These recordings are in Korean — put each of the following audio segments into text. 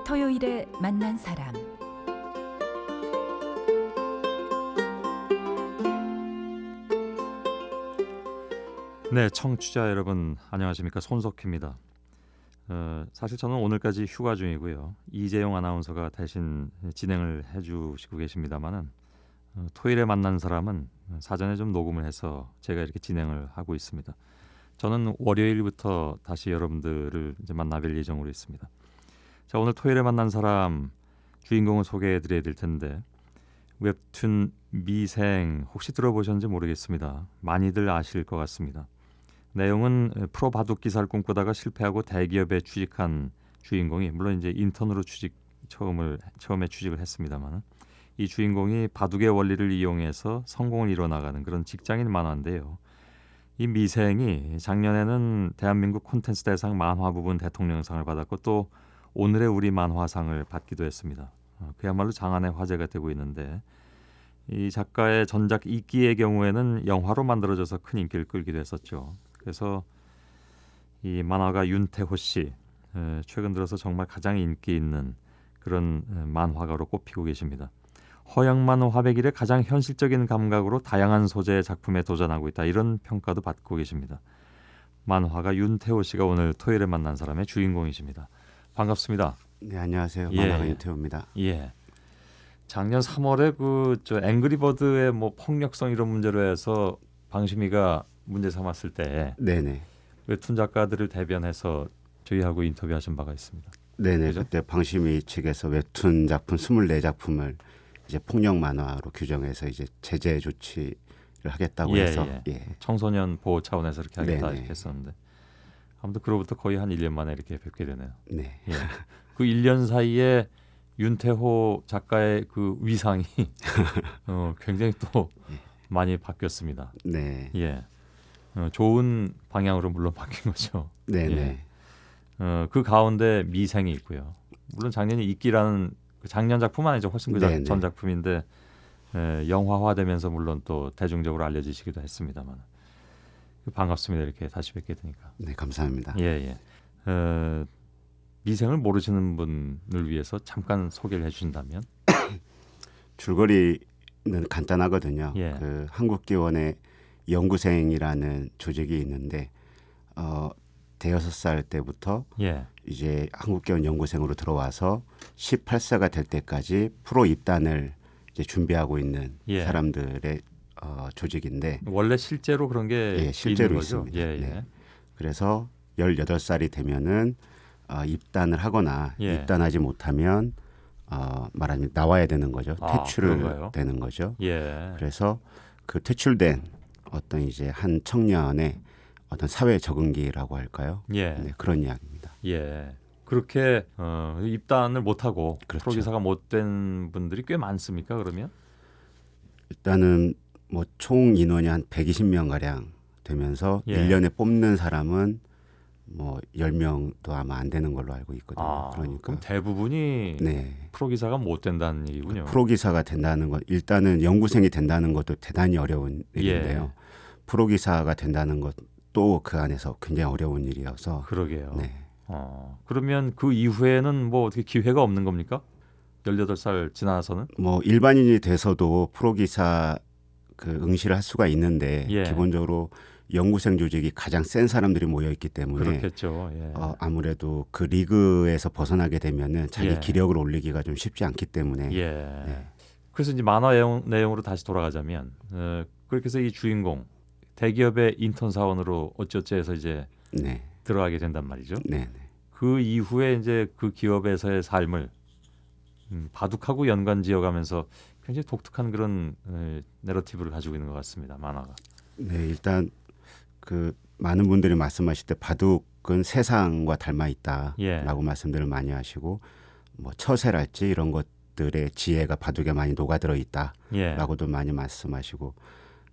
토요일에 만난 사람. 네, 청취자 여러분 안녕하십니까? 손석희입니다. 사실 저는 오늘까지 휴가 중이고요. 이재용 아나운서가 대신 진행을 해주시고 계십니다만은 토요일에 만난 사람은 사전에 좀 녹음을 해서 제가 이렇게 진행을 하고 있습니다. 저는 월요일부터 다시 여러분들을 이제 만나뵐 예정으로 있습니다. 자, 오늘 토요일에 만난 사람 주인공을 소개해드려야 될 텐데 웹툰 미생 혹시 들어보셨는지 모르겠습니다. 많이들 아실 것 같습니다. 내용은 프로 바둑 기사를 꿈꾸다가 실패하고 대기업에 취직한 주인공이 물론 이제 인턴으로 처음에 취직을 했습니다만 이 주인공이 바둑의 원리를 이용해서 성공을 이뤄나가는 그런 직장인 만화인데요. 이 미생이 작년에는 대한민국 콘텐츠 대상 만화 부분 대통령상을 받았고 또 오늘의 우리 만화상을 받기도 했습니다. 그야말로 장안의 화제가 되고 있는데 이 작가의 전작 이끼의 경우에는 영화로 만들어져서 큰 인기를 끌기도 했었죠. 그래서 이 만화가 윤태호 씨 최근 들어서 정말 가장 인기 있는 그런 만화가로 꼽히고 계십니다. 허영만 화백일의 가장 현실적인 감각으로 다양한 소재의 작품에 도전하고 있다 이런 평가도 받고 계십니다. 만화가 윤태호 씨가 오늘 토요일에 만난 사람의 주인공이십니다. 반갑습니다. 네, 안녕하세요. 예. 만화가 윤태호입니다. 예. 작년 3월에 저 앵그리버드의 뭐 폭력성 이런 문제로 해서 방심위가 문제 삼았을 때 네네. 웹툰 작가들을 대변해서 저희하고 인터뷰하신 바가 있습니다. 네네. 그죠? 그때 방심위 측에서 웹툰 작품 24작품을 이제 폭력 만화로 규정해서 이제 제재 조치를 하겠다고 해서 청소년 보호 차원에서 이렇게 하겠다 네네. 이렇게 했었는데 아무튼 그로부터 거의 한 1년 만에 이렇게 뵙게 되네요. 네. 예. 그 1년 사이에 윤태호 작가의 그 위상이 굉장히 또 많이 바뀌었습니다. 네. 예. 좋은 방향으로 물론 바뀐 거죠. 네네. 예. 그 가운데 미생이 있고요. 물론 작년에 이끼라는 그 작년 작품 아니죠. 훨씬 그 전 작품인데 영화화되면서 물론 또 대중적으로 알려지시기도 했습니다만 반갑습니다. 이렇게 다시 뵙게 되니까. 네, 감사합니다. 예. 미생을 모르시는 분을 위해서 잠깐 소개를 해주신다면? 줄거리는 간단하거든요. 예. 그 한국기원의 연구생이라는 조직이 있는데 대여섯 살 때부터 이제 한국기원 연구생으로 들어와서 18세가 될 때까지 프로 입단을 이제 준비하고 있는 사람들의 조직인데 원래 실제로 그런 게 실제로 있는 거죠? 있습니다. 네. 그래서 18살이 되면은 입단을 하거나 입단하지 못하면 말하자면 나와야 되는 거죠. 퇴출을 되는 거죠. 그래서 그 퇴출된 어떤 이제 한 청년의 어떤 사회 적응기라고 할까요? 네, 그런 이야기입니다. 그렇게 입단을 못하고 그렇죠. 프로기사가 못된 분들이 꽤 많습니까? 그러면? 일단은 뭐 총 인원이 한 120명 가량 되면서 1년에 뽑는 사람은 뭐 10명도 아마 안 되는 걸로 알고 있거든요. 그러니까 그럼 대부분이 프로기사가 못 된다는 얘기군요. 프로기사가 된다는 건 일단은 연구생이 된다는 것도 대단히 어려운 일인데요. 프로기사가 된다는 것도 그 안에서 굉장히 어려운 일이어서. 그러게요. 네. 그러면 그 이후에는 뭐 어떻게 기회가 없는 겁니까? 18살 지나서는? 뭐 일반인이 돼서도 프로기사 그 응시를 할 수가 있는데 기본적으로 연구생 조직이 가장 센 사람들이 모여 있기 때문에 그렇겠죠. 아무래도 그 리그에서 벗어나게 되면은 자기 기력을 올리기가 좀 쉽지 않기 때문에. 그래서 이제 만화 내용으로 다시 돌아가자면 그렇게 해서 이 주인공 대기업의 인턴 사원으로 어찌어찌해서 이제 들어가게 된단 말이죠. 그 이후에 이제 그 기업에서의 삶을 바둑하고 연관지어가면서 굉장히 독특한 그런 내러티브를 가지고 있는 것 같습니다. 만화가. 네, 일단 그 많은 분들이 말씀하실 때 바둑은 세상과 닮아 있다라고 말씀들을 많이 하시고 뭐 처세랄지 이런 것들의 지혜가 바둑에 많이 녹아들어 있다라고도 많이 말씀하시고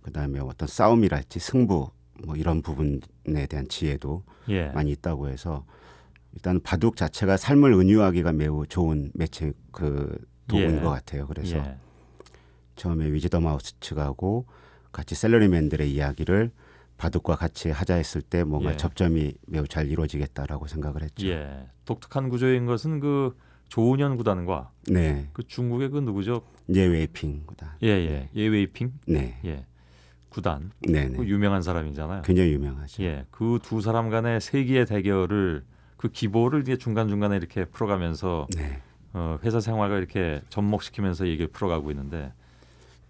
그다음에 어떤 싸움이랄지 승부 뭐 이런 부분에 대한 지혜도 많이 있다고 해서 일단 바둑 자체가 삶을 은유하기가 매우 좋은 매체 그 도구인 것 같아요. 그래서 처음에 위즈더 마우스 측하고 같이 셀러리맨들의 이야기를 바둑과 같이 하자 했을 때 뭔가 접점이 매우 잘 이루어지겠다라고 생각을 했죠. 독특한 구조인 것은 그 조은현 구단과 네. 그 중국의 그 누구죠? 예웨이핑 구단. 예웨이핑 네. 구단. 네. 그 유명한 사람이잖아요. 굉장히 유명하죠. 그 두 사람 간의 세기의 대결을 그 기보를 이제 중간 중간에 이렇게 풀어가면서 네. 회사 생활과 이렇게 접목시키면서 얘기를 풀어가고 있는데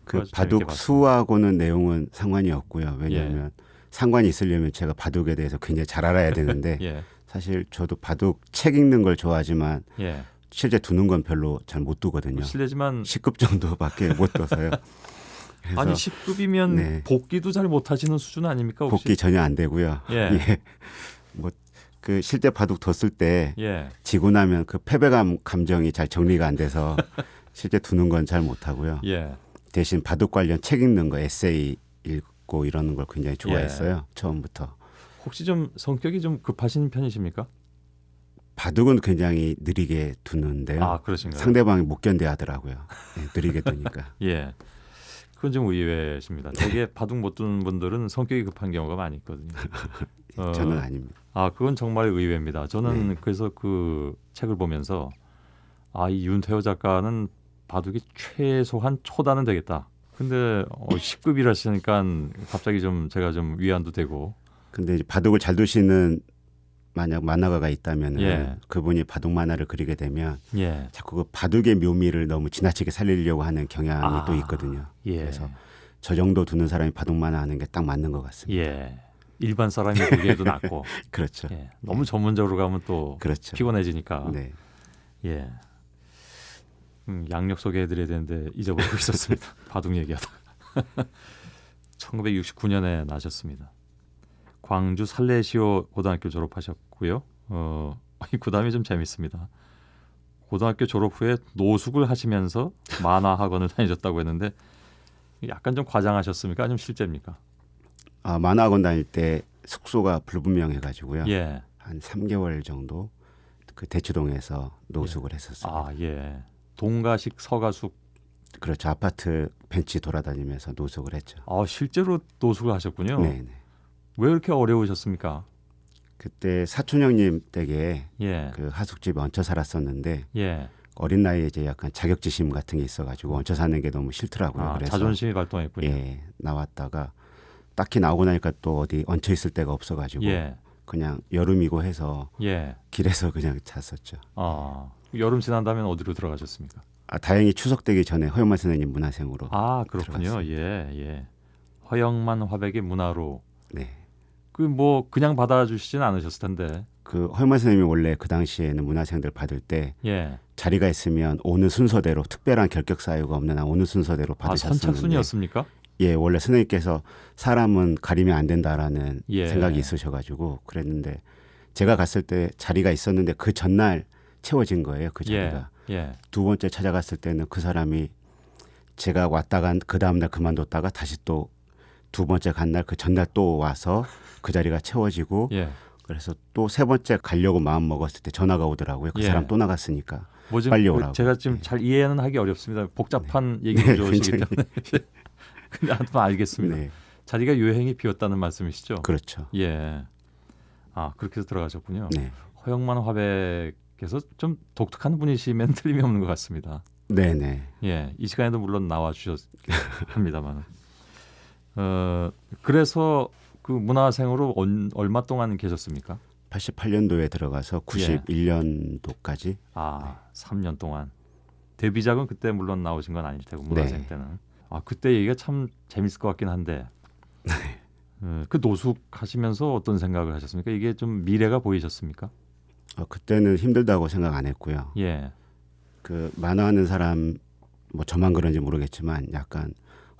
그 바둑 수하고는 내용은 상관이 없고요. 왜냐하면 상관이 있으려면 제가 바둑에 대해서 굉장히 잘 알아야 되는데 사실 저도 바둑 책 읽는 걸 좋아하지만 실제 두는 건 별로 잘 못 두거든요. 실례지만 10급 정도밖에 못 둬서요. 아니 10급이면 복귀도 잘 못하시는 수준 아닙니까? 혹시? 복귀 전혀 안 되고요. 뭐 그 실제 바둑 뒀을 때 지고 나면 그 패배감 감정이 잘 정리가 안 돼서 실제 두는 건 잘 못하고요. 대신 바둑 관련 책 읽는 거 에세이 읽고 이러는 걸 굉장히 좋아했어요. 처음부터. 혹시 좀 성격이 좀 급하신 편이십니까? 바둑은 굉장히 느리게 두는데요. 아, 그러신가요? 상대방이 못 견뎌하더라고요. 느리게 두니까. 그건 좀 의외십니다. 되게 바둑 못 두는 분들은 성격이 급한 경우가 많이 있거든요. 저는 아닙니다. 그건 정말 의외입니다. 저는 그래서 그 책을 보면서 이 윤태호 작가는 바둑이 최소한 초단은 되겠다. 근데 10급이라시니까 갑자기 좀 제가 좀 위안도 되고. 근데 이제 바둑을 잘 두시는 만약 만화가가 있다면 그분이 바둑 만화를 그리게 되면 자꾸 그 바둑의 묘미를 너무 지나치게 살리려고 하는 경향이 또 있거든요. 그래서 저 정도 두는 사람이 바둑 만화 하는 게 딱 맞는 것 같습니다. 일반 사람이 보기에도 낫고. 그렇죠. 너무 전문적으로 가면 또 피곤해지니까. 양력 소개해드려야 되는데 잊어버리고 있었습니다. 바둑 얘기하다가. 1969년에 나셨습니다. 광주 살레시오 고등학교 졸업하셨고요. 그 다음이 좀 재밌습니다. 고등학교 졸업 후에 노숙을 하시면서 만화 학원을 다니셨다고 했는데 약간 좀 과장하셨습니까? 아니면 실제입니까? 만화 학원 다닐 때 숙소가 불분명해가지고요. 한 3개월 정도 그 대치동에서 노숙을 했었어요. 동가식 서가숙. 그렇죠. 아파트 벤치 돌아다니면서 노숙을 했죠. 실제로 노숙을 하셨군요. 네. 왜 이렇게 어려우셨습니까? 그때 사촌 형님 댁에 그 하숙집에 얹혀 살았었는데 어린 나이에 이제 약간 자격지심 같은 게 있어가지고 얹혀 사는 게 너무 싫더라고요. 그래서 자존심이 발동했군요. 나왔다가 딱히 나오고 나니까 또 어디 얹혀 있을 데가 없어가지고 그냥 여름이고 해서 길에서 그냥 잤었죠. 여름 지난 다음에 어디로 들어가셨습니까? 다행히 추석 되기 전에 허영만 선생님 문화생으로. 그렇군요. 허영만 화백의 문화로. 네. 그냥 받아주시진 않으셨을 텐데. 그 허영만 선생님이 원래 그 당시에는 문화생들 받을 때 자리가 있으면 오는 순서대로 특별한 결격 사유가 없는 한 오는 순서대로 받으셨었는데. 선착순이었습니까? 원래 선생님께서 사람은 가리면 안 된다라는 생각이 있으셔가지고 그랬는데 제가 갔을 때 자리가 있었는데 그 전날 채워진 거예요. 그 자리가. 두 번째 찾아갔을 때는 그 사람이 제가 왔다가 그 다음날 그만뒀다가 다시 또 두 번째 간 날 그 전날 또 와서 그 자리가 채워지고 그래서 또 세 번째 가려고 마음 먹었을 때 전화가 오더라고요. 그 사람 또 나갔으니까 빨리 오라고. 제가 지금 잘 이해는 하기 어렵습니다. 복잡한 얘기를 좋으시기 때문에. 근데 한번 알겠습니다. 자리가 요행이 비었다는 말씀이시죠? 그렇죠. 그렇게 해서 들어가셨군요. 허영만 화백께서 좀 독특한 분이시면 틀림이 없는 것 같습니다. 네네. 이 시간에도 물론 나와 주셨합니다만. 그래서 그 문화생으로 얼마 동안 계셨습니까? 88년도에 들어가서 91년도까지. 3년 동안. 데뷔작은 그때 물론 나오신 건 아닐 테고 문화생 때는. 그때 얘기가 참 재밌을 것 같긴 한데. 그 노숙하시면서 어떤 생각을 하셨습니까? 이게 좀 미래가 보이셨습니까? 그때는 힘들다고 생각 안 했고요. 그 만화하는 사람 뭐 저만 그런지 모르겠지만 약간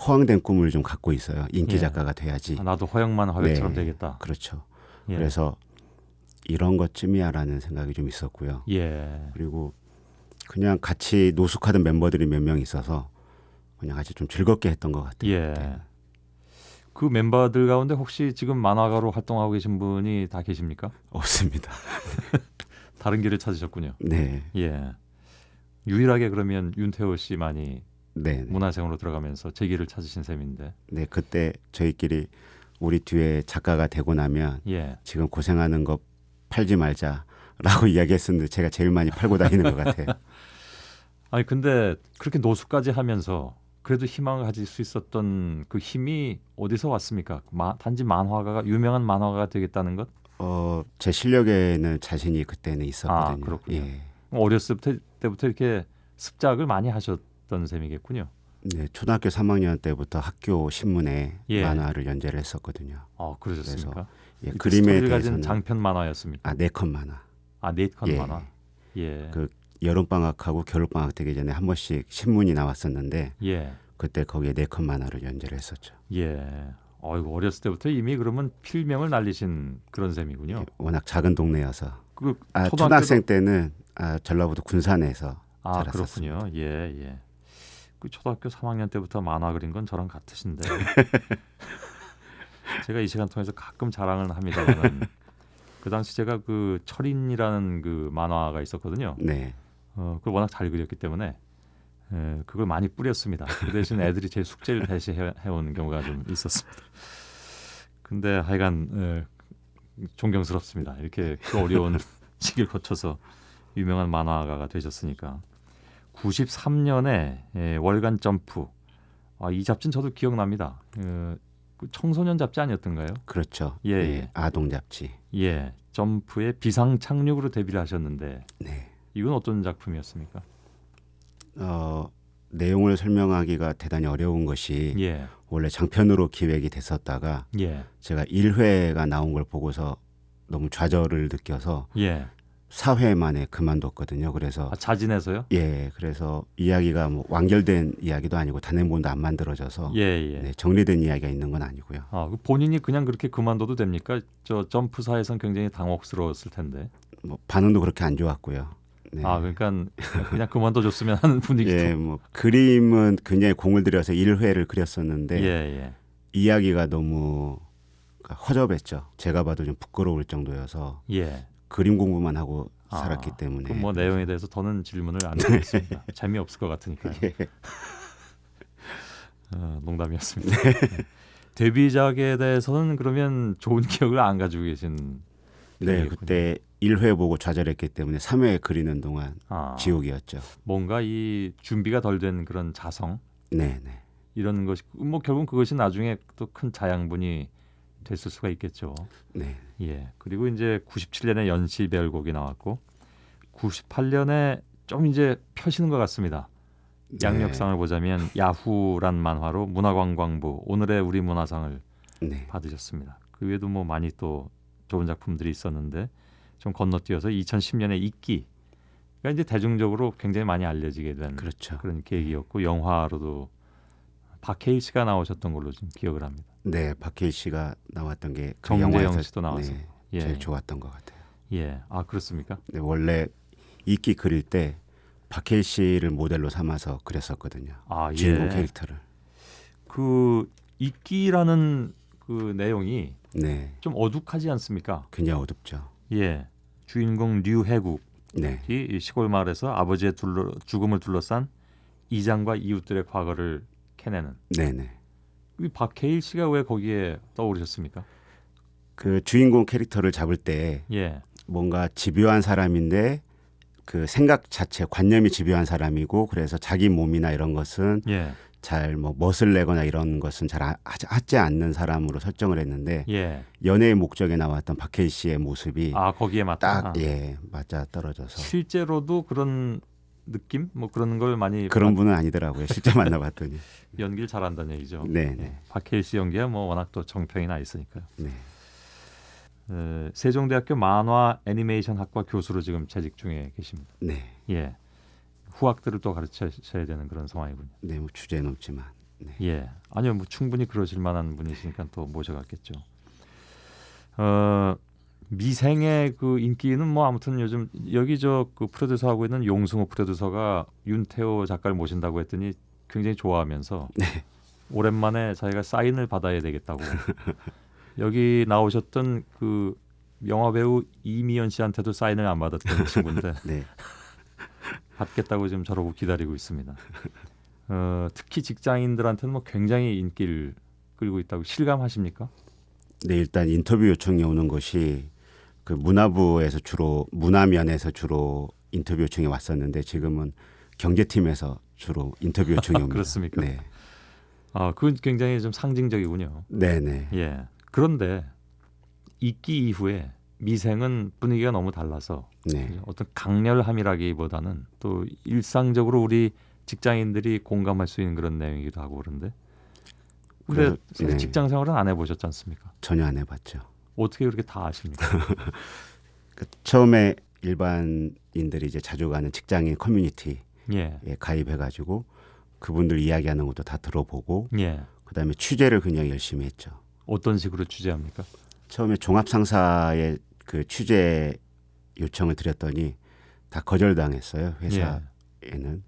허황된 꿈을 좀 갖고 있어요. 인기 작가가 돼야지. 나도 허영만 화백처럼 되겠다. 그렇죠. 그래서 이런 것쯤이야라는 생각이 좀 있었고요. 그리고 그냥 같이 노숙하던 멤버들이 몇 명 있어서 그냥 같이 좀 즐겁게 했던 것 같아요. 그 멤버들 가운데 혹시 지금 만화가로 활동하고 계신 분이 다 계십니까? 없습니다. 다른 길을 찾으셨군요. 네. 유일하게 그러면 윤태호 씨만이 문화생으로 들어가면서 제 길을 찾으신 셈인데. 그때 저희끼리 우리 뒤에 작가가 되고 나면 지금 고생하는 거 팔지 말자. 라고 이야기했었는데 제가 제일 많이 팔고 다니는 것 같아요. 아니 근데 그렇게 노숙까지 하면서 그래도 희망을 가질 수 있었던 그 힘이 어디서 왔습니까? 단지 만화가가 유명한 만화가가 되겠다는 것? 제 실력에는 자신이 그때는 있었거든요. 아, 그렇군요. 예. 어렸을 때부터 이렇게 습작을 많이 하셨던 셈이겠군요. 네, 초등학교 3학년 때부터 학교 신문에 예. 만화를 연재를 했었거든요. 그러셨습니까? 예, 그 그림에 스토리를 가진 대해서는 장편 만화였습니까? 네컷 만화. 네컷 예. 만화. 예. 그 여름 방학하고 겨울 방학 되기 전에 한 번씩 신문이 나왔었는데 예. 그때 거기에 네컷 만화를 연재를 했었죠. 예. 어이구, 어렸을 때부터 이미 그러면 필명을 날리신 그런 셈이군요. 예, 워낙 작은 동네여서. 초등학교도... 초등학생 때는 전라북도 군산에서 자랐었습니다. 그렇군요. 예, 예. 그 초등학교 3학년 때부터 만화 그린 건 저랑 같으신데 제가 이 시간 통해서 가끔 자랑을 합니다만 그 당시 제가 그 철인이라는 그 만화가 있었거든요. 네. 그걸 워낙 잘 그렸기 때문에 그걸 많이 뿌렸습니다. 그 대신 애들이 제 숙제를 대시해온 경우가 좀 있었습니다. 근데 하여간 존경스럽습니다. 이렇게 그 어려운 시기를 거쳐서 유명한 만화가가 되셨으니까. 93년에 월간 점프. 이 잡지는 저도 기억납니다. 그 청소년 잡지 아니었던가요? 그렇죠. 예, 예. 아동 잡지. 예. 점프의 비상 착륙으로 데뷔를 하셨는데 네. 이건 어떤 작품이었습니까? 내용을 설명하기가 대단히 어려운 것이 예. 원래 장편으로 기획이 됐었다가 예. 제가 1회가 나온 걸 보고서 너무 좌절을 느껴서 예. 4회 만에 그만뒀거든요. 그래서 자진해서요? 예, 그래서 이야기가 뭐 완결된 이야기도 아니고 단행본도 안 만들어져서 예, 예. 네, 정리된 이야기가 있는 건 아니고요. 본인이 그냥 그렇게 그만둬도 됩니까? 저 점프사에선 굉장히 당혹스러웠을 텐데. 뭐 반응도 그렇게 안 좋았고요. 네. 그러니까 그냥 그만둬줬으면 하는 분위기도. 예, 뭐 그림은 굉장히 공을 들여서 1회를 그렸었는데 예, 예. 이야기가 너무 허접했죠. 제가 봐도 좀 부끄러울 정도여서 예. 그림 공부만 하고 살았기 때문에. 그럼 뭐 내용에 대해서 더는 질문을 안 드리겠습니다. 재미없을 것 같으니까요. 예. 농담이었습니다. 네. 데뷔작에 대해서는 그러면 좋은 기억을 안 가지고 계신. 네, 그때 1회 보고 좌절했기 때문에 3회 그리는 동안 지옥이었죠. 뭔가 이 준비가 덜 된 그런 자성. 네, 네. 이런 것이 뭐 결국 그것이 나중에 또 큰 자양분이 됐을 수가 있겠죠. 네. 예. 그리고 이제 97년에 연시별곡이 나왔고 98년에 좀 이제 펴시는 것 같습니다. 양력상을 보자면 야후란 만화로 문화관광부 오늘의 우리 문화상을 네. 받으셨습니다. 그 외에도 뭐 많이 또 좋은 작품들이 있었는데 좀 건너뛰어서 2010년에 이끼가 이제 대중적으로 굉장히 많이 알려지게 된 그렇죠. 그런 계기였고 영화로도 박해일 씨가 나오셨던 걸로 좀 기억을 합니다. 네, 박해일 씨가 나왔던 게 그 정재영 영화에서 씨도 나와서 네, 제일 좋았던 것 같아요. 예, 그렇습니까? 네, 원래 이끼 그릴 때 박해일 씨를 모델로 삼아서 그렸었거든요. 주인공 캐릭터를. 그 이끼라는 그 내용이 네. 좀 어둑하지 않습니까? 굉장히 어둡죠. 예, 주인공 류해국이 네. 시골 마을에서 아버지의 죽음을 둘러싼 이장과 이웃들의 과거를 캐내는. 네네. 박해일 씨가 왜 거기에 떠오르셨습니까? 그 주인공 캐릭터를 잡을 때 뭔가 집요한 사람인데 그 생각 자체 관념이 집요한 사람이고 그래서 자기 몸이나 이런 것은 잘 뭐 멋을 내거나 이런 것은 잘 하지 않는 사람으로 설정을 했는데 연애의 목적에 나왔던 박해일 씨의 모습이 거기에 맞다. 딱 맞아 떨어져서 실제로도 그런 느낌 뭐 그런 걸 많이 그런 분은 아니더라고요. 실제 만나봤더니 연기를 잘한다는 얘기죠. 네. 박해일 씨 연기가 뭐 워낙 또 정평이 나 있으니까요. 네. 세종대학교 만화 애니메이션 학과 교수로 지금 재직 중에 계십니다. 네. 예. 후학들을 또 가르치셔야 되는 그런 상황이군요. 네, 뭐 주제는 없지만. 네. 예. 아니요, 뭐 충분히 그러실 만한 분이시니까 또 모셔갔겠죠. 미생의 그 인기는 뭐 아무튼 요즘 여기 그 프로듀서 하고 있는 용승호 프로듀서가 윤태호 작가를 모신다고 했더니 굉장히 좋아하면서 오랜만에 자기가 사인을 받아야 되겠다고 여기 나오셨던 그 영화 배우 이미연 씨한테도 사인을 안 받았던 친구인데 받겠다고 지금 저러고 기다리고 있습니다. 특히 직장인들한테는 뭐 굉장히 인기를 끌고 있다고 실감하십니까? 네, 일단 인터뷰 요청이 오는 것이 그 문화부에서 주로 문화면에서 주로 인터뷰 요청이 왔었는데 지금은 경제팀에서 주로 인터뷰 요청이 옵니다. 그렇습니까? 네. 그건 굉장히 좀 상징적이군요. 네네. 예. 그런데 입기 이후에 미생은 분위기가 너무 달라서 네. 어떤 강렬함이라기보다는 또 일상적으로 우리 직장인들이 공감할 수 있는 그런 내용이기도 하고 그런데 근데 그래서, 네. 직장 생활은 안 해보셨지 않습니까? 전혀 안 해봤죠. 어떻게 그렇게 다 아십니까? 처음에 일반인들이 이제 자주 가는 직장인 커뮤니티에 예. 가입해가지고 그분들 이야기하는 것도 다 들어보고 예. 그다음에 취재를 굉장히 열심히 했죠. 어떤 식으로 취재합니까? 처음에 종합상사에 그 취재 요청을 드렸더니 다 거절당했어요. 회사에는.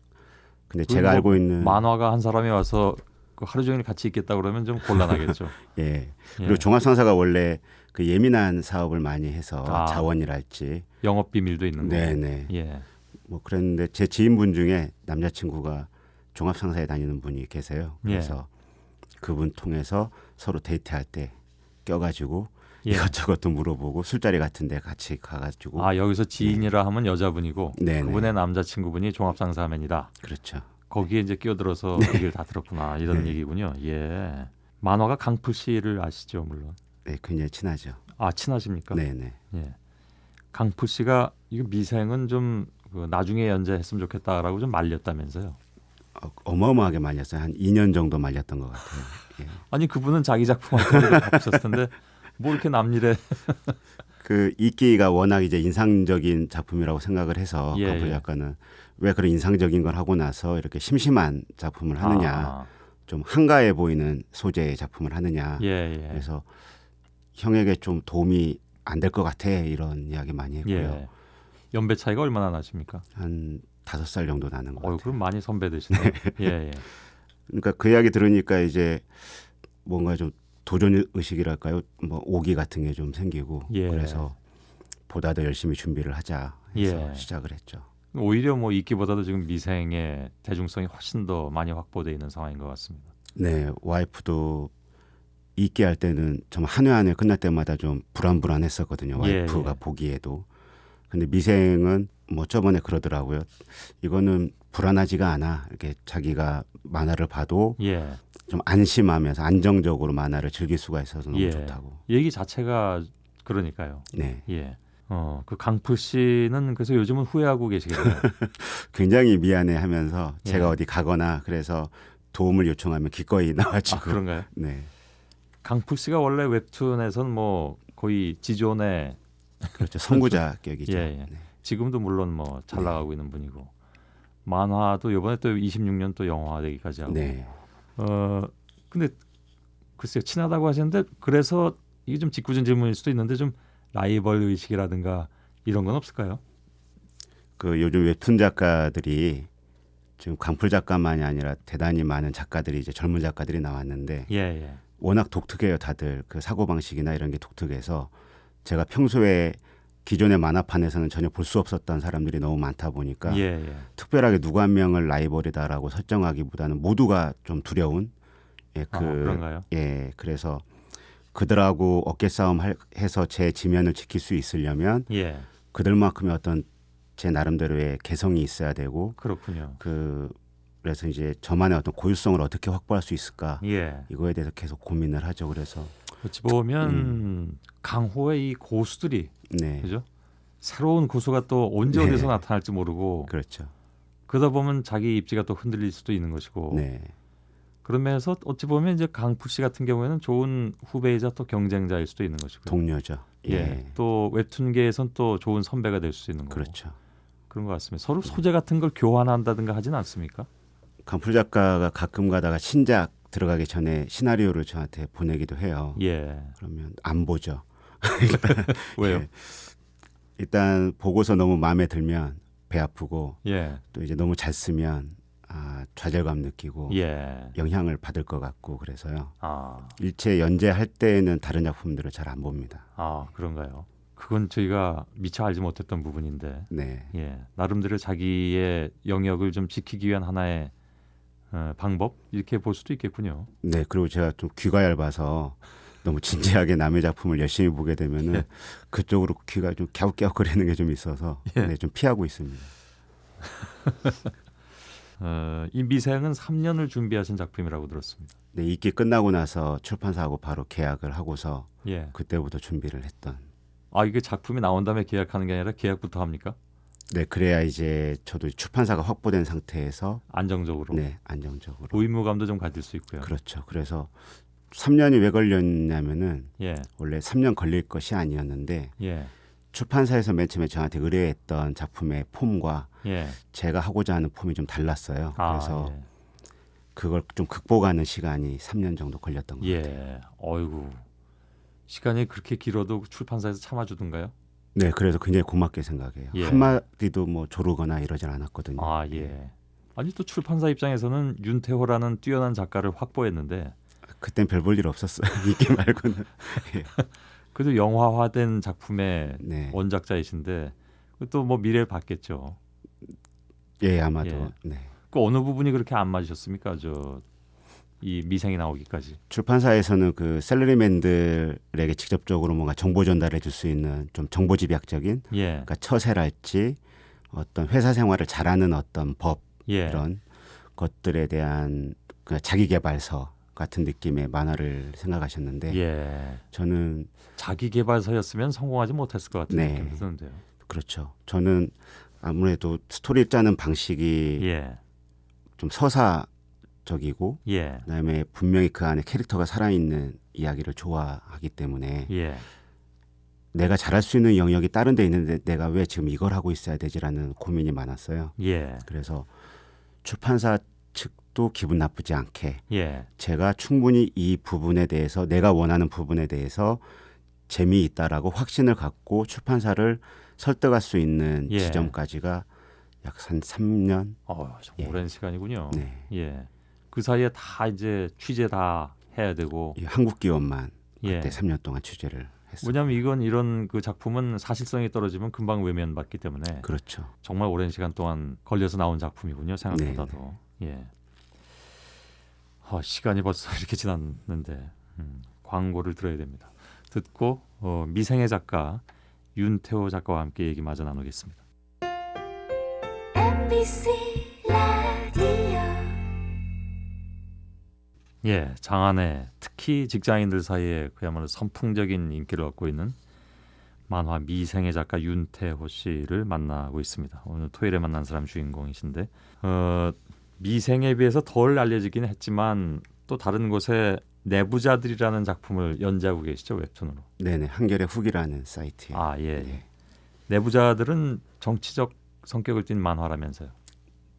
근데 제가 알고 있는 만화가 한 사람이 와서 그 하루 종일 같이 있겠다 그러면 좀 곤란하겠죠. 예. 그리고 종합상사가 원래 그 예민한 사업을 많이 해서 자원이랄지 영업 비밀도 있는 거고. 네네. 예. 뭐 그랬는데 제 지인분 중에 남자친구가 종합상사에 다니는 분이 계세요. 그래서 그분 통해서 서로 데이트할 때 껴가지고 이것저것도 물어보고 술자리 같은 데 같이 가가지고 여기서 지인이라 하면 여자분이고 네네. 그분의 남자친구분이 종합상사맨이다. 그렇죠. 거기에 이제 끼어들어서 얘기를 다 들었구나 이런 얘기군요. 예. 만화가 강풀 씨를 아시죠, 물론. 네, 굉장히 친하죠. 친하십니까? 네네. 예. 강풀 씨가 이거 미생은 좀 나중에 연재했으면 좋겠다라고 좀 말렸다면서요. 어마어마하게 말렸어요. 한 2년 정도 말렸던 것 같아요. 예. 아니 그분은 자기 작품한테 바쁘셨을 텐데 뭐 이렇게 남일에 그 이끼가 워낙 이제 인상적인 작품이라고 생각을 해서 강풀 작가는 왜 그런 인상적인 걸 하고 나서 이렇게 심심한 작품을 하느냐, 좀 한가해 보이는 소재의 작품을 하느냐. 그래서 형에게 좀 도움이 안 될 것 같아 이런 이야기 많이 했고요. 연배 차이가 얼마나 나십니까? 한 5살 정도 나는 것 같아요. 그럼 많이 선배되시네요. 예. 그러니까 그 이야기 들으니까 이제 뭔가 좀 도전 의식이랄까요? 뭐 오기 같은 게 좀 생기고 그래서 보다 더 열심히 준비를 하자 해서 시작을 했죠. 오히려 뭐 이끼보다도 지금 미생의 대중성이 훨씬 더 많이 확보되어 있는 상황인 것 같습니다. 네, 와이프도 이끼 할 때는 정말 한 회 한 회 끝날 때마다 좀 불안했었거든요. 와이프가 보기에도. 근데 미생은 뭐 저번에 그러더라고요. 이거는 불안하지가 않아. 이렇게 자기가 만화를 봐도 좀 안심하면서 안정적으로 만화를 즐길 수가 있어서 너무 좋다고. 얘기 자체가 그러니까요. 네. 그 강풀 씨는 그래서 요즘은 후회하고 계시겠네요. 굉장히 미안해하면서 제가 어디 가거나 그래서 도움을 요청하면 기꺼이 나와주고. 그런가요? 네. 강풀 씨가 원래 웹툰에선 뭐 거의 지존의 그렇죠. 선구자격이죠. 네. 지금도 물론 뭐 잘 나가고 있는 분이고 만화도 이번에 또 26년 또 영화되기까지 하고. 근데 글쎄요 친하다고 하셨는데 그래서 이게 좀 직구준 질문일 수도 있는데 좀 라이벌 의식이라든가 이런 건 없을까요? 그 요즘 웹툰 작가들이 지금 강풀 작가만이 아니라 대단히 많은 작가들이 이제 젊은 작가들이 나왔는데 워낙 독특해요. 다들 그 사고 방식이나 이런 게 독특해서 제가 평소에 기존의 만화판에서는 전혀 볼 수 없었던 사람들이 너무 많다 보니까 특별하게 누구 한 명을 라이벌이다라고 설정하기보다는 모두가 좀 두려운 그런가요? 그래서 그들하고 어깨 싸움 해서 제 지면을 지킬 수 있으려면 그들만큼의 어떤 제 나름대로의 개성이 있어야 되고 그렇군요. 그래서 이제 저만의 어떤 고유성을 어떻게 확보할 수 있을까 이거에 대해서 계속 고민을 하죠. 그래서 어찌 보면 강호의 이 고수들이 그죠? 새로운 고수가 또 언제 어디서 나타날지 모르고 그렇죠. 그러다 보면 자기 입지가 또 흔들릴 수도 있는 것이고 그런 면에서 어찌 보면 이제 강풀 씨 같은 경우에는 좋은 후배이자 또 경쟁자일 수도 있는 것이고 동료죠. 또 웹툰계에선 또 좋은 선배가 될 수 있는 거고 그렇죠. 그런 것 같습니다. 서로 소재 같은 걸 교환한다든가 하진 않습니까? 강풀 작가가 가끔 가다가 신작 들어가기 전에 시나리오를 저한테 보내기도 해요. 그러면 안 보죠. 왜요? 일단 보고서 너무 마음에 들면 배 아프고 또 이제 너무 잘 쓰면 좌절감 느끼고 영향을 받을 것 같고 그래서요. 일체 연재할 때는 다른 작품들을 잘 안 봅니다. 그런가요? 그건 저희가 미처 알지 못했던 부분인데 나름대로 자기의 영역을 좀 지키기 위한 하나의 방법 이렇게 볼 수도 있겠군요. 네, 그리고 제가 좀 귀가 얇아서 너무 진지하게 남의 작품을 열심히 보게 되면은 예. 그쪽으로 귀가 좀 갸웃갸웃거리는 게 좀 있어서 예. 네, 좀 피하고 있습니다. 이 미생은 3년을 준비하신 작품이라고 들었습니다. 네, 이기 끝나고 나서 출판사하고 바로 계약을 하고서 예. 그때부터 준비를 했던. 아 이게 작품이 나온 다음에 계약하는 게 아니라 계약부터 합니까? 네, 그래야 이제 저도 출판사가 확보된 상태에서 안정적으로. 네, 안정적으로. 의무감도 좀 가질 수 있고요. 그렇죠. 그래서 3년이 왜 걸렸냐면은 예. 원래 3년 걸릴 것이 아니었는데 예. 출판사에서 맨 처음에 저한테 의뢰했던 작품의 폼과 예. 제가 하고자 하는 폼이 좀 달랐어요. 그래서 예. 그걸 좀 극복하는 시간이 3년 정도 걸렸던 것 같아요. 예. 어이구. 시간이 그렇게 길어도 출판사에서 참아주던가요? 네, 그래서 굉장히 고맙게 생각해요. 예. 한마디도 뭐 조르거나 이러진 않았거든요. 아 예. 아니 또 출판사 입장에서는 윤태호라는 뛰어난 작가를 확보했는데 그땐 별 볼 일 없었어요. 이게 말고는. 그래도 영화화된 작품의 네. 원작자이신데 또 뭐 미래를 봤겠죠. 예, 아마도. 예. 네. 그 어느 부분이 그렇게 안 맞으셨습니까? 이 미생이 나오기까지. 출판사에서는 그 셀러리맨들에게 직접적으로 뭔가 정보 전달해 줄 수 있는 좀 정보 집약적인 예. 그러니까 처세랄지 어떤 회사 생활을 잘하는 어떤 법 예. 이런 것들에 대한 그 자기계발서 같은 느낌의 만화를 생각하셨는데 예. 저는 자기 개발서였으면 성공하지 못했을 것 같은 네. 느낌이 드는데요. 그렇죠. 저는 아무래도 스토리 짜는 방식이 예. 좀 서사적이고 예. 그다음에 분명히 그 안에 캐릭터가 살아있는 이야기를 좋아하기 때문에 예. 내가 잘할 수 있는 영역이 다른 데 있는데 내가 왜 지금 이걸 하고 있어야 되지라는 고민이 많았어요. 예. 그래서 출판사 측도 기분 나쁘지 않게 예. 제가 충분히 이 부분에 대해서 내가 원하는 부분에 대해서 재미있다라고 확신을 갖고 출판사를 설득할 수 있는 예. 지점까지가 약 한 3년. 좀 예. 오랜 시간이군요. 네. 예. 그 사이에 다 이제 취재 다 해야 되고. 이 한국 기업만 예. 그때 3년 동안 취재를 했어요. 왜냐하면 이런 그 작품은 사실성이 떨어지면 금방 외면받기 때문에 그렇죠. 정말 오랜 시간 동안 걸려서 나온 작품이군요. 생각보다도. 예. 시간이 벌써 이렇게 지났는데 광고를 들어야 됩니다. 듣고 미생의 작가 윤태호 작가와 함께 얘기 마저 나누겠습니다. MBC 라디오 예, 장안에 특히 직장인들 사이에 그야말로 선풍적인 인기를 얻고 있는 만화 미생의 작가 윤태호 씨를 만나고 있습니다. 오늘 토요일에 만난 사람 주인공이신데 미생에 비해서 덜 알려지긴 했지만 또 다른 곳에 내부자들이라는 작품을 연재하고 계시죠, 웹툰으로. 네네, 한겨레 후기라는 사이트에. 아 예. 네. 내부자들은 정치적 성격을 띤 만화라면서요.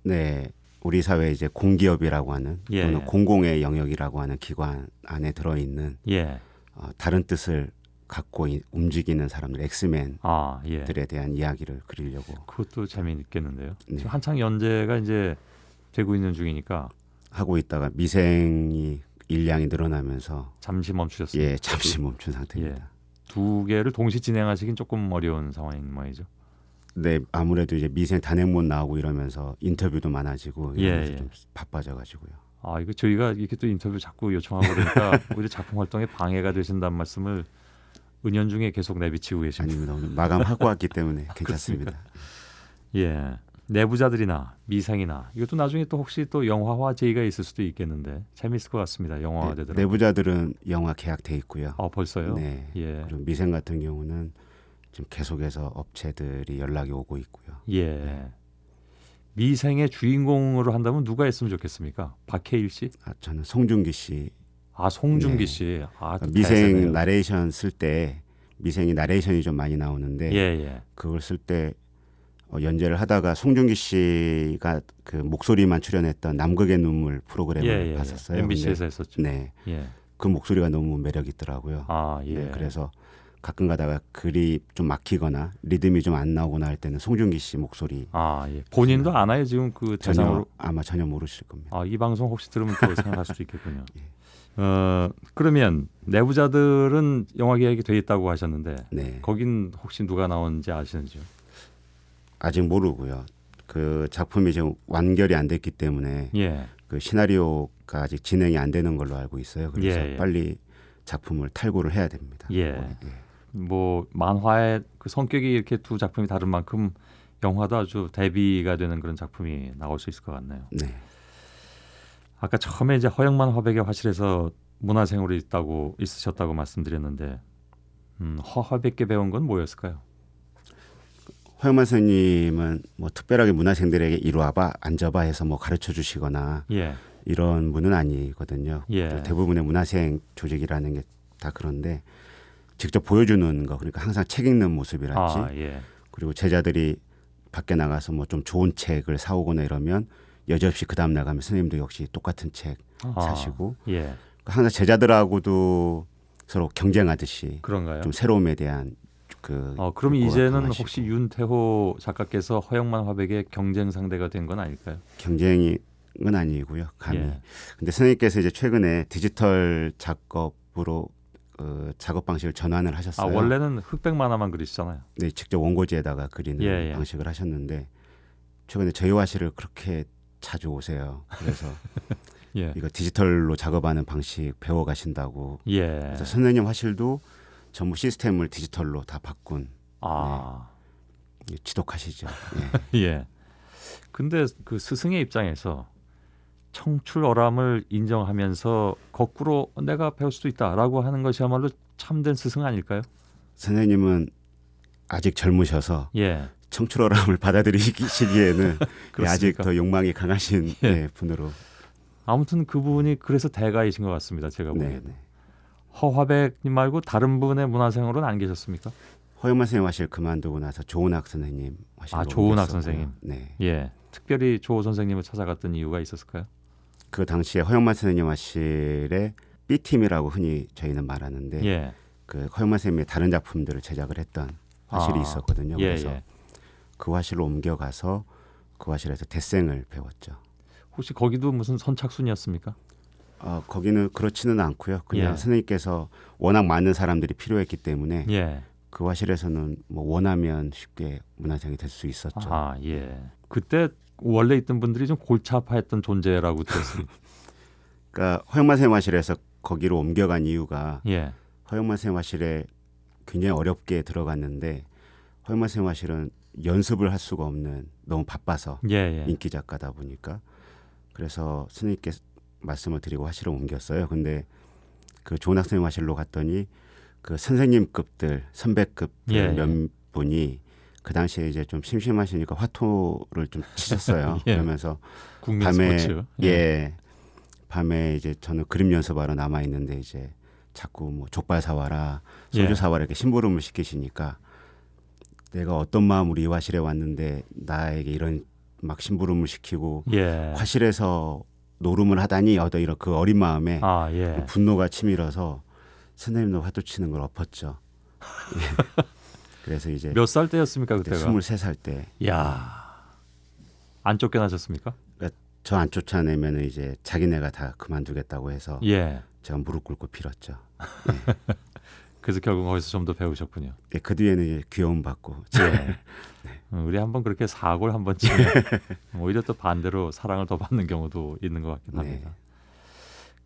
네, 우리 사회 이제 공기업이라고 하는 예. 또는 공공의 영역이라고 하는 기관 안에 들어 있는 예. 다른 뜻을 갖고 움직이는 사람들, 엑스맨들에 아 예. 대한 이야기를 그리려고. 그것도 재미있겠는데요. 네. 지금 한창 연재가 이제 되고 있는 중이니까 하고 있다가 미생이 일량이 늘어나면서 잠시 멈추셨습니다. 예, 잠시 멈춘 상태입니다. 두 개를 동시 진행하시긴 조금 어려운 상황인 모양이죠. 네, 아무래도 이제 미생 단행본 나오고 이러면서 인터뷰도 많아지고 이러면서 예. 좀 바빠져가지고요. 아 이거 저희가 이렇게 또 인터뷰 자꾸 요청하고 그러니까 오히려 작품 활동에 방해가 되신다는 말씀을 은연중에 계속 내비치고 계십니다. 아닙니다. 오늘 마감하고 왔기 때문에 괜찮습니다. 예, 내부자들이나 미생이나 이것도 나중에 또 혹시 또 영화화 제의가 있을 수도 있겠는데 재미있을 것 같습니다. 영화화 네, 되더라고요. 내부자들은 영화 계약돼 있고요. 벌써요? 네. 예. 그리고 미생 같은 경우는 지금 계속해서 업체들이 연락이 오고 있고요. 예. 미생의 주인공으로 한다면 누가 했으면 좋겠습니까? 박해일 씨? 저는 송중기 씨. 송중기 네. 씨. 또 미생 대세네요. 나레이션 쓸 때 미생이 나레이션이 좀 많이 나오는데 예. 그걸 쓸 때 연재를 하다가 송중기 씨가 그 목소리만 출연했던 남극의 눈물 프로그램을 봤었어요. MBC에서 했었죠. 네, 예. 그 목소리가 너무 매력 있더라고요. 예. 네, 그래서 가끔 가다가 글이 좀 막히거나 리듬이 좀 안 나오거나 할 때는 송중기 씨 목소리 예. 본인도 아나요 지금 그 대상으로? 전혀 모르실 겁니다. 이 방송 혹시 들으면 또 생각할 수도 있겠군요. 그러면 내부자들은 영화 계약이 돼 있다고 하셨는데 네, 거긴 혹시 누가 나온지 아시는지요? 아직 모르고요. 그 작품이 지금 완결이 안 됐기 때문에 예. 그 시나리오가 아직 진행이 안 되는 걸로 알고 있어요. 그래서 예. 빨리 작품을 탈고를 해야 됩니다. 예. 뭐 만화의 그 성격이 이렇게 두 작품이 다른 만큼 영화도 아주 대비가 되는 그런 작품이 나올 수 있을 것 같네요. 네. 아까 처음에 이제 허영만 화백의 화실에서 문화생으로 있으셨다고 말씀드렸는데 허화백께 배운 건 뭐였을까요? 허영만 선생님은 뭐 특별하게 문화생들에게 이리 와봐 앉아봐 해서 뭐 가르쳐 주시거나 예. 이런 분은 아니거든요. 예. 대부분의 문화생 조직이라는 게 다 그런데 직접 보여주는 거, 그러니까 항상 책 읽는 모습이랄지 예. 그리고 제자들이 밖에 나가서 뭐 좀 좋은 책을 사오거나 이러면 여지없이 그 다음 나가면 선생님도 역시 똑같은 책 사시고 예. 항상 제자들하고도 서로 경쟁하듯이 그런가요? 좀 새로움에 대한 그럼 욕구가 이제는 강하시고. 혹시 윤태호 작가께서 허영만 화백의 경쟁 상대가 된 건 아닐까요? 경쟁은 아니고요. 감히. 예. 근데 선생님께서 이제 최근에 디지털 작업으로 작업 방식을 전환을 하셨어요. 원래는 흑백 만화만 그리시잖아요. 네, 직접 원고지에다가 그리는 예. 방식을 하셨는데 최근에 저희 화실을 그렇게 자주 오세요. 그래서 예. 이거 디지털로 작업하는 방식 배워 가신다고. 예. 그래서 선생님 화실도 전부 시스템을 디지털로 다 바꾼 지독하시죠. 예. 예. 근데 그 스승의 입장에서 청출어람을 인정하면서 거꾸로 내가 배울 수도 있다라고 하는 것이야말로 참된 스승 아닐까요? 선생님은 아직 젊으셔서 예. 청출어람을 받아들이시기에는 그렇습니까? 아직 더 욕망이 강하신 분으로. 아무튼 그 부분이 그래서 대가이신 것 같습니다. 제가 네, 보기에는. 네. 허화백님 말고 다른 분의 문화생으로는 안 계셨습니까? 허영만 선생님 화실 그만두고 나서 조은학 선생님 화실로 조은학 옮겼었고요. 선생님. 네. 예. 특별히 조 선생님을 찾아갔던 이유가 있었을까요? 그 당시에 허영만 선생님 화실에 B팀이라고 흔히 저희는 말하는데 예. 그 허영만 선생님의 다른 작품들을 제작을 했던 화실이 있었거든요. 그래서 그 화실로 옮겨가서 그 화실에서 대생을 배웠죠. 혹시 거기도 무슨 선착순이었습니까? 거기는 그렇지는 않고요. 그냥 예. 선생님께서 워낙 많은 사람들이 필요했기 때문에 예. 그 화실에서는 뭐 원하면 쉽게 문화생이 될 수 있었죠. 예. 그때 원래 있던 분들이 좀 골차파했던 존재라고 들었습니다. 그러니까 허영만 선생님 화실에서 거기로 옮겨간 이유가 예. 허영만 선생님 화실에 굉장히 어렵게 들어갔는데 허영만 선생님 화실은 연습을 할 수가 없는, 너무 바빠서 예. 인기 작가다 보니까 그래서 스님께 말씀을 드리고 화실을 옮겼어요. 근데 그 조은학 선생님 화실로 갔더니 그 선생님급들, 선배급들 몇 분이 그 당시에 이제 좀 심심하시니까 화토를 좀 치셨어요. 예. 그러면서 국민 밤에 스포츠. 밤에 이제 저는 그림 연습하러 남아 있는데 이제 자꾸 뭐 족발 사와라, 소주 사와라 이렇게 심부름을 시키시니까 내가 어떤 마음으로 이 화실에 왔는데 나에게 이런 막 심부름을 시키고 화실에서 노름을 하다니 이런 그 어린 마음에 분노가 치밀어서 선생님도 화토 치는 걸 엎었죠. 그래서 이제 몇 살 때였습니까 그때가? 23살 때. 야, 안 쫓겨나셨습니까? 그러니까 저 안 쫓아내면 이제 자기네가 다 그만두겠다고 해서 제가 무릎 꿇고 빌었죠. 그래서 결국 거기서 좀 더 배우셨군요. 그 뒤에는 이제 귀여움 받고. 우리 한번 그렇게 사고를 한번 치면 오히려 또 반대로 사랑을 더 받는 경우도 있는 것 같긴 합니다.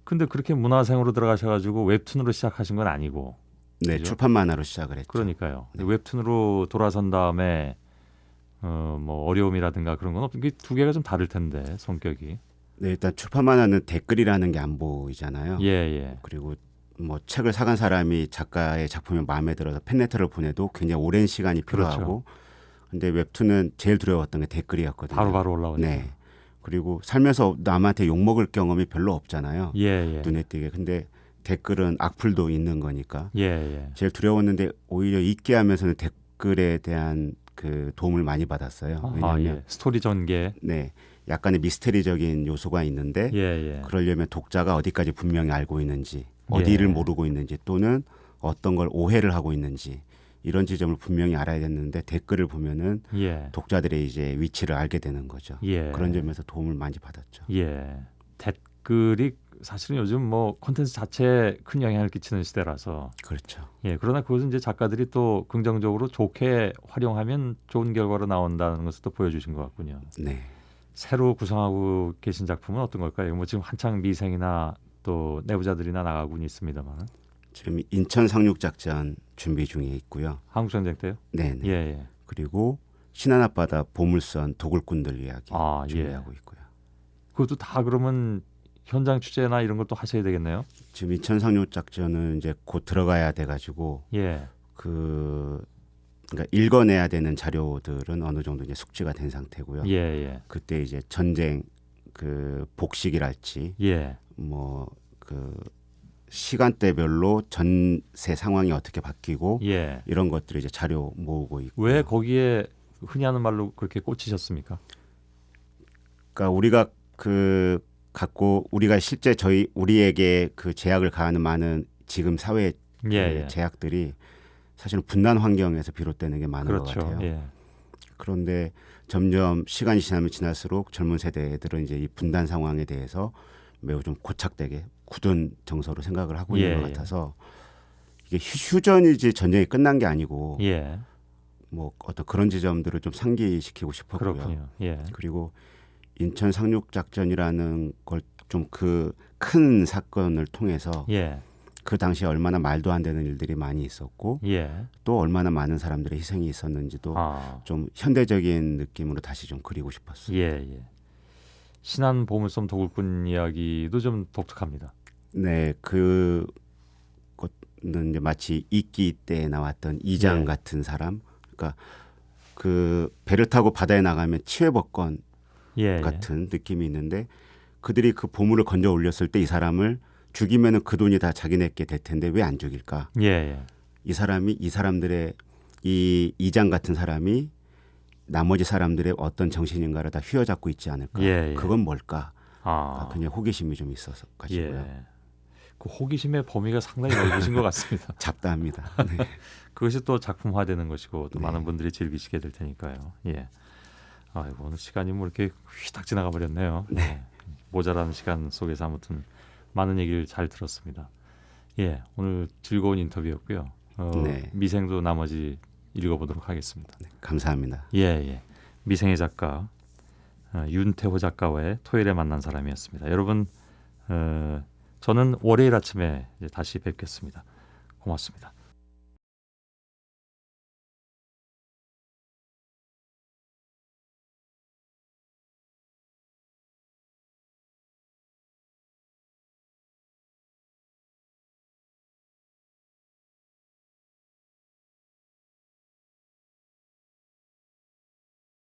근데 그렇게 문화생으로 들어가셔가지고 웹툰으로 시작하신 건 아니고. 네, 그죠? 출판 만화로 시작을 했죠. 그러니까요. 웹툰으로 돌아선 다음에 뭐 어려움이라든가 그런 건 없는 게 두 개가 좀 다를 텐데 성격이. 네, 일단 출판 만화는 댓글이라는 게 안 보이잖아요. 그리고 뭐 책을 사간 사람이 작가의 작품이 마음에 들어서 팬레터를 보내도 굉장히 오랜 시간이 필요하고. 근데 웹툰은 제일 두려웠던 게 댓글이었거든요. 바로 올라오니까. 네. 그리고 살면서 남한테 욕먹을 경험이 별로 없잖아요. 눈에 띄게. 근데 댓글은 악플도 있는 거니까. 제일 두려웠는데 오히려 읽게 하면서는 댓글에 대한 그 도움을 많이 받았어요. 왜냐하면 스토리 전개. 네, 약간의 미스테리적인 요소가 있는데 그러려면 독자가 어디까지 분명히 알고 있는지, 어디를 모르고 있는지, 또는 어떤 걸 오해를 하고 있는지 이런 지점을 분명히 알아야 됐는데 댓글을 보면은 독자들의 이제 위치를 알게 되는 거죠. 그런 점에서 도움을 많이 받았죠. 댓글이 사실은 요즘 뭐 콘텐츠 자체에 큰 영향을 끼치는 시대라서. 그렇죠. 그러나 그것은 이제 작가들이 또 긍정적으로 좋게 활용하면 좋은 결과로 나온다는 것을 또 보여주신 것 같군요. 네. 새로 구성하고 계신 작품은 어떤 걸까요? 뭐 지금 한창 미생이나 또 내부자들이나 나가고는 있습니다만. 지금 인천 상륙작전 준비 중에 있고요. 한국전쟁 때요? 네. 예, 예. 그리고 신안 앞바다 보물선 도굴꾼들 이야기 아, 준비하고 있고요. 그것도 다 그러면 현장 취재나 이런 것도 하셔야 되겠네요. 지금 인천 상륙작전은 이제 곧 들어가야 돼가지고 예. 그러니까 읽어내야 되는 자료들은 어느 정도 이제 숙지가 된 상태고요. 예, 예. 그때 이제 전쟁 그 복식이랄지 예. 뭐 그 시간대별로 전세 상황이 어떻게 바뀌고 예. 이런 것들을 이제 자료 모으고 있고. 왜 거기에 흔히 하는 말로 그렇게 꽂히셨습니까? 그러니까 우리가 우리가 실제 우리에게 그 제약을 가하는 많은 지금 사회 그 예, 예. 제약들이 사실은 분단 환경에서 비롯되는 게 많은 그렇죠. 것 같아요. 예. 그런데 점점 시간이 지나면 지날수록 젊은 세대들은 이제 이 분단 상황에 대해서 매우 좀 고착되게 굳은 정서로 생각을 하고 예, 있는 것 예. 같아서 이게 휴전이지 전쟁이 끝난 게 아니고 예. 뭐 어떤 그런 지점들을 좀 상기시키고 싶었고요. 그렇군요. 예. 그리고 인천 상륙작전이라는 걸 좀 그 큰 사건을 통해서 예. 그 당시에 얼마나 말도 안 되는 일들이 많이 있었고 예. 또 얼마나 많은 사람들의 희생이 있었는지도 좀 현대적인 느낌으로 다시 좀 그리고 싶었어요. 예, 예. 신안 보물섬 도굴꾼 이야기도 좀 독특합니다. 네, 그것은 이제 마치 이끼 때 나왔던 이장 예. 같은 사람, 그러니까 그 배를 타고 바다에 나가면 치외법권 예, 같은 느낌이 있는데 그들이 그 보물을 건져 올렸을 때 이 사람을 죽이면은 그 돈이 다 자기네께 될 텐데 왜 안 죽일까? 예, 예. 이 사람들의 이 이장 같은 사람이 나머지 사람들의 어떤 정신인가를 다 휘어잡고 있지 않을까? 예, 예. 그건 뭘까? 아, 그냥 호기심이 좀 있어서 가지고요. 예. 그 호기심의 범위가 상당히 넓으신 것 같습니다. 잡다합니다. 네. 그것이 또 작품화되는 것이고 또 네. 많은 분들이 즐기시게 될 테니까요. 예. 아이고 오늘 시간이 뭐 이렇게 휘딱 지나가 버렸네요. 네. 모자란 시간 속에서 아무튼 많은 얘기를 잘 들었습니다. 예, 오늘 즐거운 인터뷰였고요. 네. 미생도 나머지 읽어보도록 하겠습니다. 네, 감사합니다. 예, 예. 미생의 작가 윤태호 작가와의 토요일에 만난 사람이었습니다. 여러분, 저는 월요일 아침에 이제 다시 뵙겠습니다. 고맙습니다.